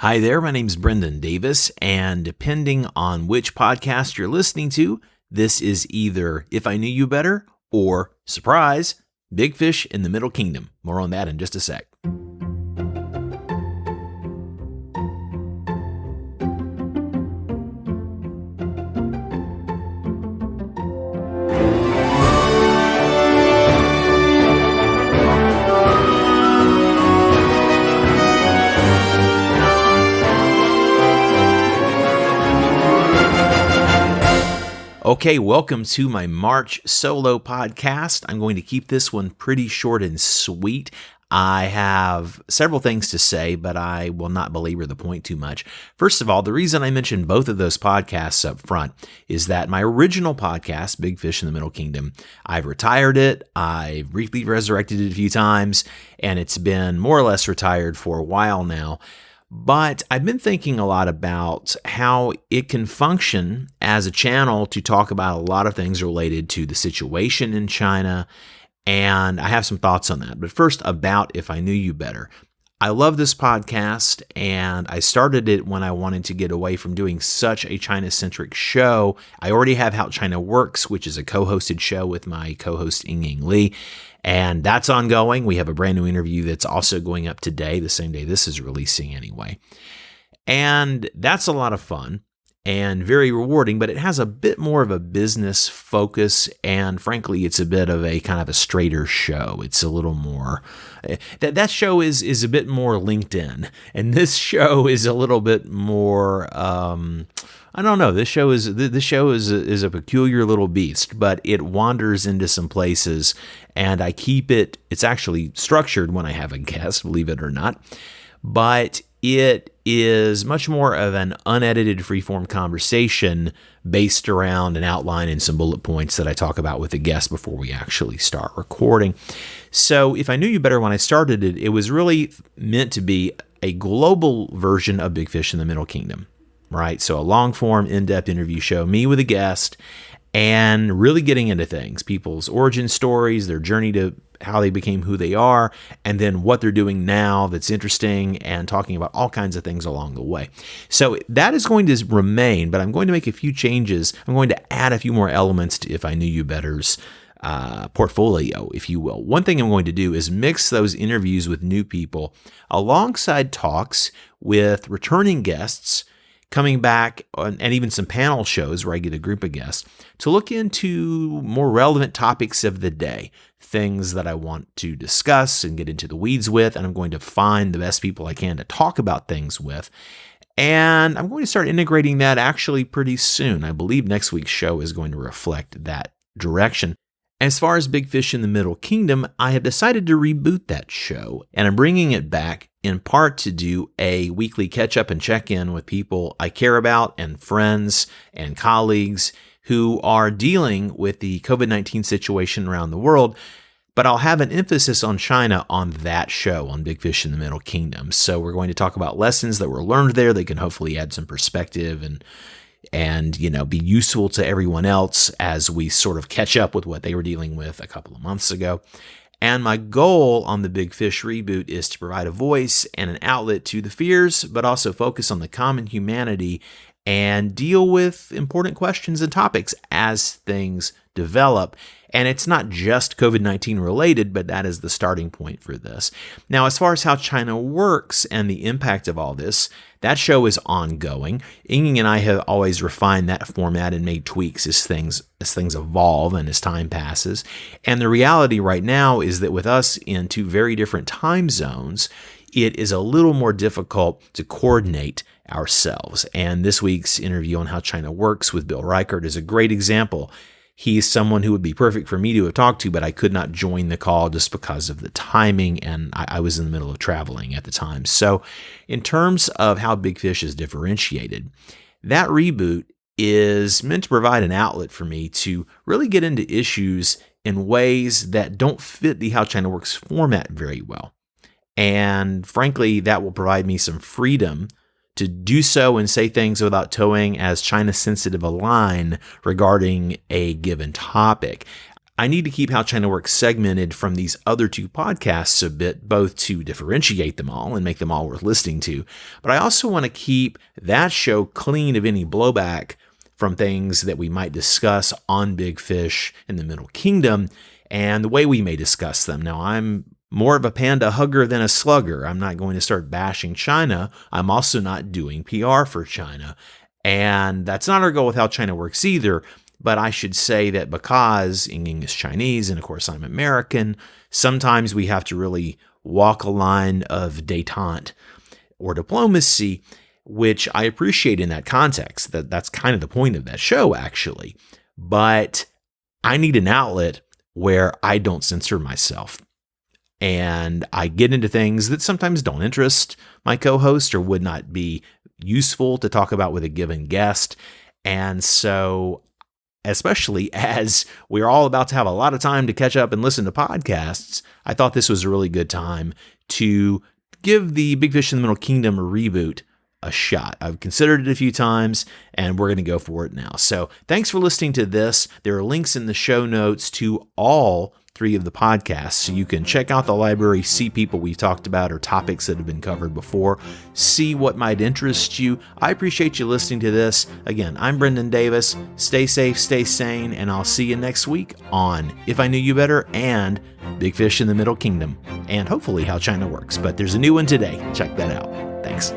Hi there, my name's Brendan Davis, and depending on which podcast you're listening to, this is either If I Knew You Better or, surprise, Big Fish in the Middle Kingdom. More on that in just a sec. Okay, welcome to my March solo podcast. I'm going to keep this one pretty short and sweet. I have several things to say, but I will not belabor the point too much. First of all, the reason I mentioned both of those podcasts up front is that my original podcast, Big Fish in the Middle Kingdom, I've retired it. I've briefly resurrected it a few times, and it's been more or less retired for a while now. But I've been thinking a lot about how it can function as a channel to talk about a lot of things related to the situation in China, and I have some thoughts on that. But first, about If I Knew You Better. I love this podcast, and I started it when I wanted to get away from doing such a China-centric show. I already have How China Works, which is a co-hosted show with my co-host Ying Li, and that's ongoing. We have a brand new interview that's also going up today, the same day this is releasing anyway. And that's a lot of fun and very rewarding, but it has a bit more of a business focus, and frankly, it's a bit of a kind of a straighter show. It's a little more, that show is a bit more LinkedIn, and this show is a little bit more, I don't know. This show is a peculiar little beast, but it wanders into some places, and I keep it. It's actually structured when I have a guest, believe it or not, but it is much more of an unedited freeform conversation based around an outline and some bullet points that I talk about with the guest before we actually start recording. So If I Knew You Better, when I started it, it was really meant to be a global version of Big Fish in the Middle Kingdom, right? So a long-form, in-depth interview show, me with a guest, and really getting into things, people's origin stories, their journey to how they became who they are, and then what they're doing now that's interesting, and talking about all kinds of things along the way. So that is going to remain, but I'm going to make a few changes. I'm going to add a few more elements to If I Knew You Better's portfolio, if you will. One thing I'm going to do is mix those interviews with new people alongside talks with returning guests coming back, and even some panel shows where I get a group of guests to look into more relevant topics of the day, things that I want to discuss and get into the weeds with, and I'm going to find the best people I can to talk about things with. And I'm going to start integrating that actually pretty soon. I believe next week's show is going to reflect that direction. As far as Big Fish in the Middle Kingdom, I have decided to reboot that show, and I'm bringing it back in part to do a weekly catch-up and check-in with people I care about and friends and colleagues who are dealing with the COVID-19 situation around the world, but I'll have an emphasis on China on that show, on Big Fish in the Middle Kingdom. So we're going to talk about lessons that were learned there that can hopefully add some perspective and be useful to everyone else as we sort of catch up with what they were dealing with a couple of months ago. And my goal on the Big Fish reboot is to provide a voice and an outlet to the fears, but also focus on the common humanity and deal with important questions and topics as things develop. And it's not just COVID-19 related, but that is the starting point for this. Now, as far as How China Works and the impact of all this, that show is ongoing. Ying and I have always refined that format and made tweaks as things evolve and as time passes. And the reality right now is that with us in two very different time zones, it is a little more difficult to coordinate ourselves. And this week's interview on How China Works with Bill Reichert is a great example. He's someone who would be perfect for me to have talked to, but I could not join the call just because of the timing, and I was in the middle of traveling at the time. So in terms of how Big Fish is differentiated, that reboot is meant to provide an outlet for me to really get into issues in ways that don't fit the How China Works format very well. And frankly, that will provide me some freedom to do so and say things without towing as China-sensitive a line regarding a given topic. I need to keep How China Works segmented from these other two podcasts a bit, both to differentiate them all and make them all worth listening to. But I also want to keep that show clean of any blowback from things that we might discuss on Big Fish in the Middle Kingdom and the way we may discuss them. Now, I'm more of a panda hugger than a slugger. I'm not going to start bashing China. I'm also not doing PR for China. And that's not our goal with How China Works either. But I should say that because Ying is Chinese and of course I'm American, sometimes we have to really walk a line of détente or diplomacy, which I appreciate in that context. That's kind of the point of that show, actually. But I need an outlet where I don't censor myself. And I get into things that sometimes don't interest my co-host or would not be useful to talk about with a given guest. And so, especially as we're all about to have a lot of time to catch up and listen to podcasts, I thought this was a really good time to give the Big Fish in the Middle Kingdom reboot a shot. I've considered it a few times, and we're going to go for it now. So thanks for listening to this. There are links in the show notes to all 3 of the podcasts, so you can check out the library, see people we've talked about or topics that have been covered before, see what might interest you. I appreciate you listening to this. Again, I'm Brendan Davis. Stay safe, stay sane, and I'll see you next week on If I Knew You Better and Big Fish in the Middle Kingdom, and hopefully How China Works. But there's a new one today. Check that out. Thanks.